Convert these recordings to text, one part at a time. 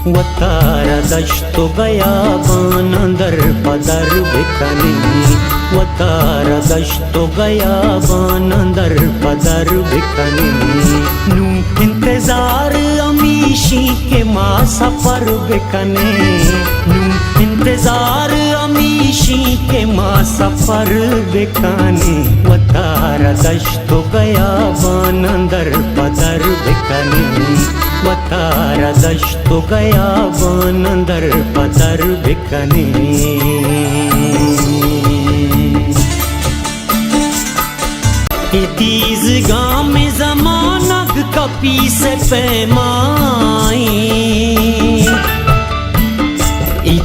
वतारा दश्तो गया बानंदर पदर बिकने, वतारा दश्तो गया बानंदर पदर बिकने। नू इंतजार अमीशी के माँ सफर बिकने, नू इंतजार अमीशी के माँ सफर बिकने। वतारा दश्तो गया बानंदर पदर बिकने, वतारा दश्तो गया बानंदर पदर बिकने। तीज गाम में जमानक कपी से पैमाई,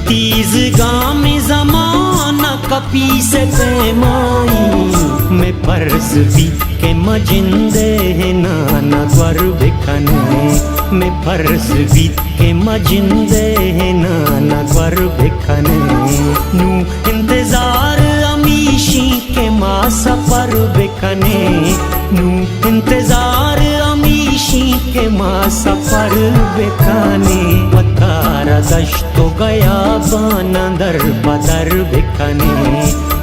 तीज गाम में जमाना कपी से पैमाई। मैं परस भी के मजिंदे नाना ग्वर बिकने, मैं फर्स भी के मजिंदे नाना ग्वर बिकने। नू इंतजार अमीशी के माँ सफर बिकने, नू इंतजार अमीशी के माँ सफर बिकने। वतारा दश्तो गया बानंदर पदर बिकने,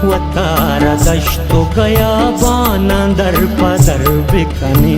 वतारा दश्तो गया बानंदर पदर बिकने।